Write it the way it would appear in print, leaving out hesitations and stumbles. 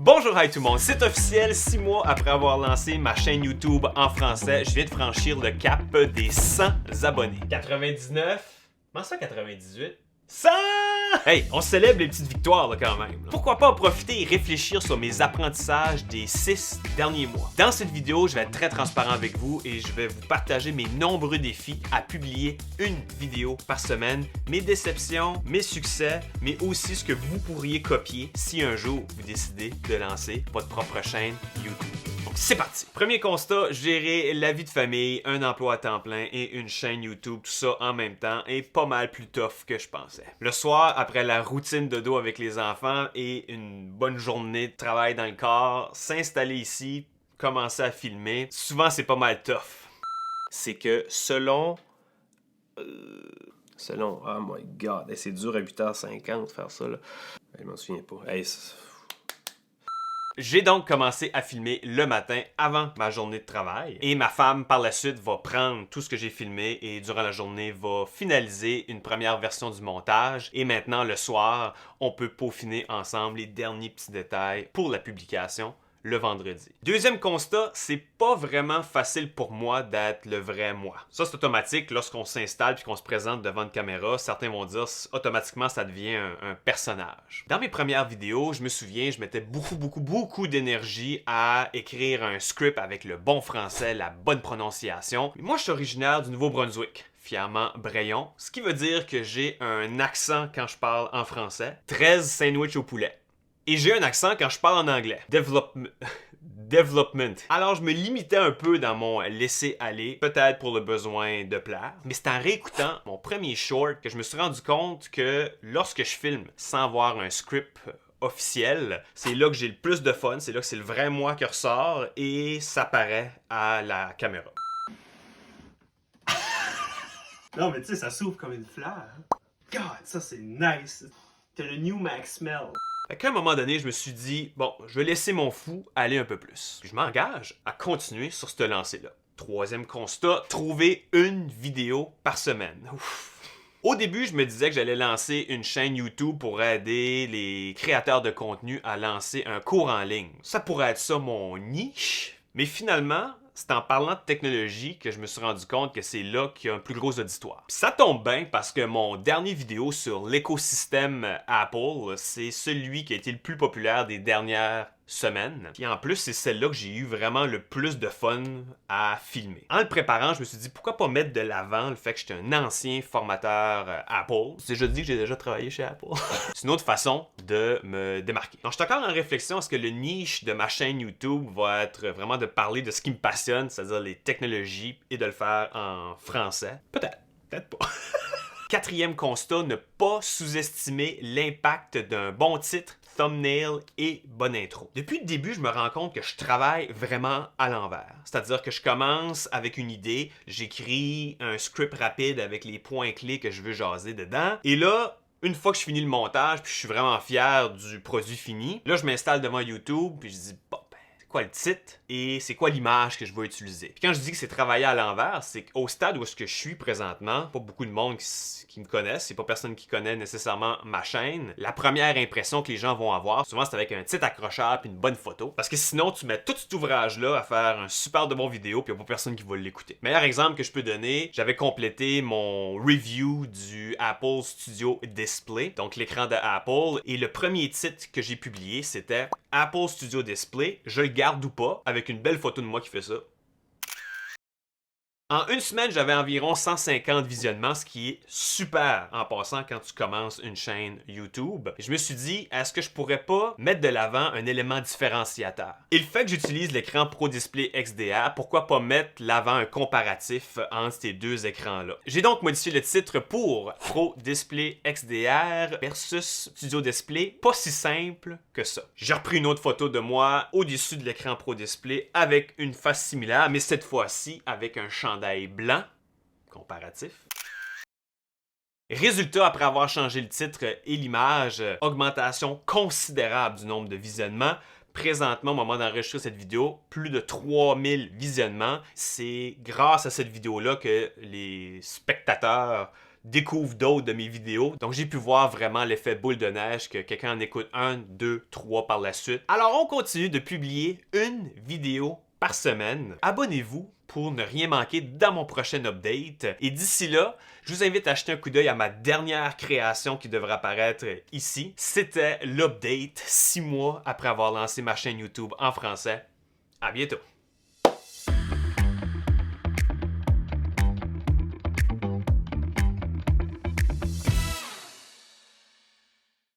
Bonjour hi tout le monde, c'est officiel, 6 mois après avoir lancé ma chaîne YouTube en français, je viens de franchir le cap des 100 abonnés. 99? Comment ça 98? 100! Hey, on célèbre les petites victoires là, quand même. Là. Pourquoi pas en profiter et réfléchir sur mes apprentissages des 6 derniers mois. Dans cette vidéo, je vais être très transparent avec vous et je vais vous partager mes nombreux défis à publier une vidéo par semaine, mes déceptions, mes succès, mais aussi ce que vous pourriez copier si un jour vous décidez de lancer votre propre chaîne YouTube. Donc c'est parti! Premier constat, gérer la vie de famille, un emploi à temps plein et une chaîne YouTube, tout ça en même temps est pas mal plus tough que je pensais. Le soir, après la routine de dos avec les enfants et une bonne journée de travail dans le corps, s'installer ici, commencer à filmer, souvent c'est pas mal tough. C'est que selon, oh my god, c'est dur à 8h50 faire ça là. Je m'en souviens pas. Hey, j'ai donc commencé à filmer le matin avant ma journée de travail et ma femme par la suite va prendre tout ce que j'ai filmé et durant la journée va finaliser une première version du montage et maintenant le soir on peut peaufiner ensemble les derniers petits détails pour la publication le vendredi. Deuxième constat, c'est pas vraiment facile pour moi d'être le vrai moi. Ça, c'est automatique lorsqu'on s'installe puis qu'on se présente devant une caméra. Certains vont dire automatiquement ça devient un personnage. Dans mes premières vidéos, je me souviens, je mettais beaucoup d'énergie à écrire un script avec le bon français, la bonne prononciation. Mais moi, je suis originaire du Nouveau-Brunswick. Fièrement Brayon, ce qui veut dire que j'ai un accent quand je parle en français. 13 sandwichs au poulet. Et j'ai un accent quand je parle en anglais. Development. Alors je me limitais un peu dans mon laisser-aller, peut-être pour le besoin de plaire. Mais c'est en réécoutant mon premier short que je me suis rendu compte que lorsque je filme sans voir un script officiel, c'est là que j'ai le plus de fun, c'est là que c'est le vrai moi qui ressort et ça paraît à la caméra. Non, mais tu sais, ça s'ouvre comme une fleur. God, ça c'est nice. T'as le New Max smell. À un moment donné, je me suis dit, bon, je vais laisser mon fou aller un peu plus. Puis je m'engage à continuer sur cette lancée-là. Troisième constat, trouver une vidéo par semaine. Ouf. Au début, je me disais que j'allais lancer une chaîne YouTube pour aider les créateurs de contenu à lancer un cours en ligne. Ça pourrait être ça mon niche, mais finalement, c'est en parlant de technologie que je me suis rendu compte que c'est là qu'il y a un plus gros auditoire. Puis ça tombe bien parce que mon dernier vidéo sur l'écosystème Apple, c'est celui qui a été le plus populaire des dernières semaines. Puis en plus, c'est celle-là que j'ai eu vraiment le plus de fun à filmer. En le préparant, je me suis dit pourquoi pas mettre de l'avant le fait que j'étais un ancien formateur Apple. C'est déjà dit que j'ai déjà travaillé chez Apple. C'est une autre façon de me démarquer. Donc je suis encore en réflexion, est-ce que le niche de ma chaîne YouTube va être vraiment de parler de ce qui me passionne, c'est-à-dire les technologies, et de le faire en français? Peut-être, peut-être pas. Quatrième constat, ne pas sous-estimer l'impact d'un bon titre, thumbnail et bonne intro. Depuis le début, je me rends compte que je travaille vraiment à l'envers. C'est-à-dire que je commence avec une idée, j'écris un script rapide avec les points clés que je veux jaser dedans, et là, une fois que je finis le montage, puis je suis vraiment fier du produit fini, là, je m'installe devant YouTube, puis je dis, bon, c'est quoi le titre et c'est quoi l'image que je vais utiliser. Puis quand je dis que c'est travailler à l'envers, c'est qu'au stade où est-ce que je suis présentement, pas beaucoup de monde qui me connaissent, c'est pas personne qui connaît nécessairement ma chaîne. La première impression que les gens vont avoir, souvent c'est avec un titre accrocheur puis une bonne photo, parce que sinon tu mets tout cet ouvrage-là à faire un super de bon vidéo puis il n'y a pas personne qui va l'écouter. Meilleur exemple que je peux donner, j'avais complété mon review du Apple Studio Display, donc l'écran de Apple, et le premier titre que j'ai publié, c'était Apple Studio Display, je le garde ou pas, avec une belle photo de moi qui fait ça. En une semaine, j'avais environ 150 visionnements, ce qui est super en passant quand tu commences une chaîne YouTube. Je me suis dit, est-ce que je pourrais pas mettre de l'avant un élément différenciateur? Et le fait que j'utilise l'écran Pro Display XDR, pourquoi pas mettre l'avant un comparatif entre ces deux écrans-là? J'ai donc modifié le titre pour Pro Display XDR versus Studio Display. Pas si simple que ça. J'ai repris une autre photo de moi au-dessus de l'écran Pro Display avec une face similaire, mais cette fois-ci avec un chandail blanc, comparatif. Résultat, après avoir changé le titre et l'image, augmentation considérable du nombre de visionnements. Présentement, au moment d'enregistrer cette vidéo, plus de 3000 visionnements. C'est grâce à cette vidéo-là que les spectateurs découvre d'autres de mes vidéos. Donc j'ai pu voir vraiment l'effet boule de neige que quelqu'un en écoute 1, 2, 3 par la suite. Alors on continue de publier une vidéo par semaine. Abonnez-vous pour ne rien manquer dans mon prochain update. Et d'ici là, je vous invite à jeter un coup d'œil à ma dernière création qui devrait apparaître ici. C'était l'update 6 mois après avoir lancé ma chaîne YouTube en français. À bientôt!